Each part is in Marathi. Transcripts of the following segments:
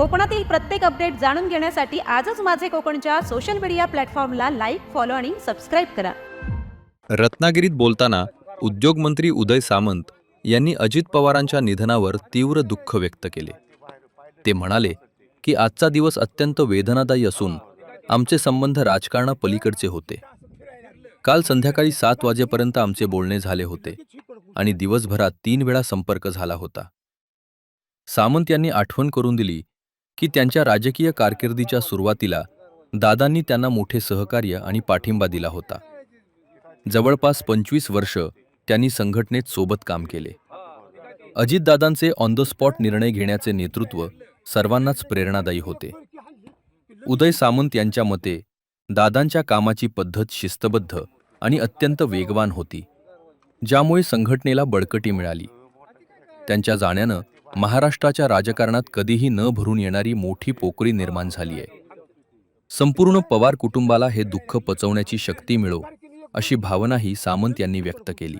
कोकणातील प्रत्येक अपडेट जाणून घेण्यासाठी आजच माझे कोकणच्या सोशल मीडिया प्लॅटफॉर्मला लाईक, फॉलो आणि सबस्क्राईब करा. रत्नागिरीत बोलताना उद्योगमंत्री उदय सामंत यांनी अजित पवारांच्या निधनावर तीव्र दुःख व्यक्त केले. ते म्हणाले की आजचा दिवस अत्यंत वेदनादायी असून आमचे संबंध राजकारणापलीकडचे होते. काल संध्याकाळी 7 वाजेपर्यंत आमचे बोलणे झाले होते आणि दिवसभरात 3 वेळा संपर्क झाला होता. सामंत यांनी आठवण करून दिली की त्यांच्या राजकीय कारकिर्दीच्या सुरुवातीला दादांनी त्यांना मोठे सहकार्य आणि पाठिंबा दिला होता. जवळपास 25 वर्ष त्यांनी संघटनेत सोबत काम केले. अजितदादांचे ऑन द स्पॉट निर्णय घेण्याचे नेतृत्व सर्वांनाच प्रेरणादायी होते. उदय सामंत यांच्या मते दादांच्या कामाची पद्धत शिस्तबद्ध आणि अत्यंत वेगवान होती, ज्यामुळे संघटनेला बळकटी मिळाली. त्यांच्या जाण्यानं महाराष्ट्राच्या राजकारणात कधीही न भरून येणारी मोठी पोकळी निर्माण झाली आहे. संपूर्ण पवार कुटुंबाला हे दुःख पचवण्याची शक्ती मिळो, अशी भावनाही सामंत यांनी व्यक्त केली.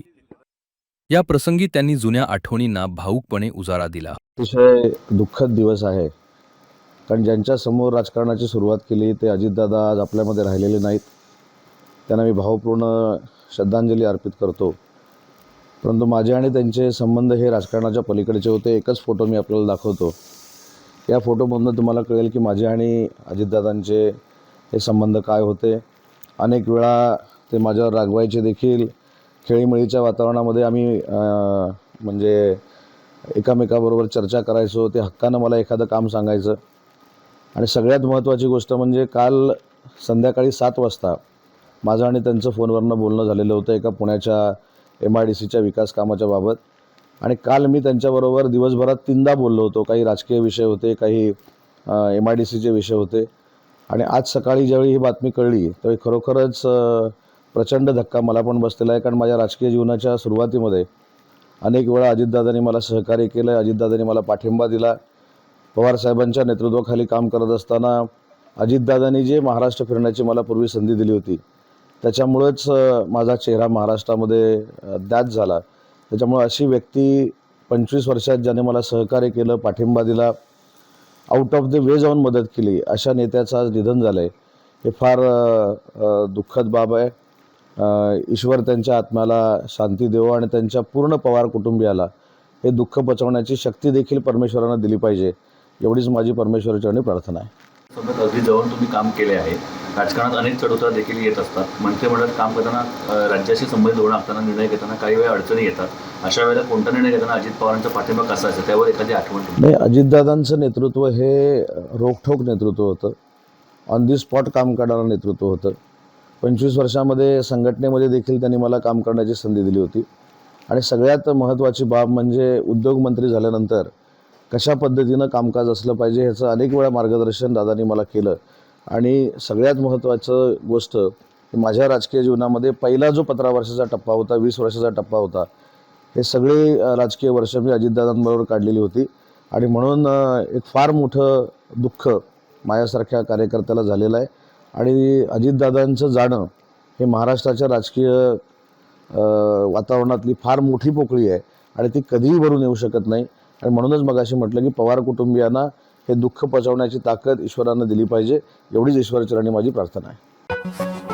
या प्रसंगी त्यांनी जुन्या आठवणींना भावुकपणे उजाळा दिला. अतिशय दुःखद दिवस आहे, कारण ज्यांच्या समोर राजकारणाची सुरुवात केली ते अजितदादा आज आपल्यामध्ये राहिलेले नाहीत. त्यांना मी भावपूर्ण श्रद्धांजली अर्पित करतो. परंतु माझे आणि त्यांचे संबंध हे राजकारणाच्या पलीकडचे होते. एकच फोटो मी आपल्याला दाखवतो. या फोटोमधून तुम्हाला कळेल की माझे आणि अजितदादांचे हे संबंध काय होते. अनेक वेळा ते माझ्यावर रागवायचे देखील. खेळीमेळीच्या वातावरणामध्ये आम्ही म्हणजे एकामेकाबरोबर चर्चा करायचो. ते हक्कानं मला एखादं काम सांगायचं. आणि सगळ्यात महत्त्वाची गोष्ट म्हणजे काल संध्याकाळी 7 वाजता माझं आणि त्यांचं फोनवरनं बोलणं झालेलं होतं एका पुण्याच्या MIDCच्या विकास कामाच्या बाबत. आणि काल मी त्यांच्याबरोबर दिवसभरात 3दा बोललो होतो. काही राजकीय विषय होते, काही MIDCचे विषय होते. आणि आज सकाळी ज्यावेळी ही बातमी कळली त्यावेळी खरोखरच प्रचंड धक्का मला पण बसलेला आहे. कारण माझ्या राजकीय जीवनाच्या सुरुवातीमध्ये अनेक वेळा अजितदादांनी मला सहकार्य केलं, अजितदादांनी मला पाठिंबा दिला. पवारसाहेबांच्या नेतृत्वाखाली काम करत असताना अजितदादांनी जे महाराष्ट्र फिरण्याची मला पूर्वी संधी दिली होती, त्याच्यामुळंच माझा चेहरा महाराष्ट्रामध्ये दाट झाला. त्याच्यामुळं अशी व्यक्ती 25 वर्षात ज्याने मला सहकार्य केलं, पाठिंबा दिला, आउट ऑफ द वे जाऊन मदत केली, अशा नेत्याचं आज निधन झालं आहे. हे फार दुःखद बाब आहे. ईश्वर त्यांच्या आत्म्याला शांती देवो आणि त्यांच्या पूर्ण पवार कुटुंबियाला हे दुःख पचवण्याची शक्ती देखील परमेश्वरानं दिली पाहिजे, एवढीच माझी परमेश्वराचरणी प्रार्थना आहे. सोबत अगदी जवळ तुम्ही काम केले आहे. राजकारणात अनेक चढउतार देखील येत असतात. मंत्रिमंडळात काम करताना राज्याशी संबंधित धोरण आखताना निर्णय घेताना काही वेळा अडचणी येतात. अशा वेळेला कोणता निर्णय घेताना अजित पवारांचा पाठिंबा कसा असेल त्यावर एखादी आठवण? नाही, अजितदादांचं नेतृत्व हे रोखठोक नेतृत्व होतं. ऑन दी स्पॉट काम करणारं नेतृत्व होतं. 25 वर्षामध्ये संघटनेमध्ये देखील त्यांनी मला काम करण्याची संधी दिली होती. आणि सगळ्यात महत्त्वाची बाब म्हणजे उद्योगमंत्री झाल्यानंतर कशा पद्धतीनं कामकाज असलं पाहिजे ह्याचं अनेक वेळा मार्गदर्शन दादांनी मला केलं. आणि सगळ्यात महत्त्वाचं गोष्ट माझ्या राजकीय जीवनामध्ये पहिला जो 15 वर्षाचा टप्पा होता, 20 वर्षाचा टप्पा होता, हे सगळे राजकीय वर्ष मी अजितदादांबरोबर काढलेली होती. आणि म्हणून एक फार मोठं दुःख माझ्यासारख्या कार्यकर्त्याला झालेलं आहे. आणि अजितदादांचं जाणं हे महाराष्ट्राच्या राजकीय वातावरणातली फार मोठी पोकळी आहे आणि ती कधीही भरून येऊ शकत नाही. आणि म्हणूनच मगाशी म्हटलं की पवार कुटुंबियांना हे दुःख पचवण्याची ताकद ईश्वरानं दिली पाहिजे, एवढीच ईश्वरचरणी माझी प्रार्थना आहे.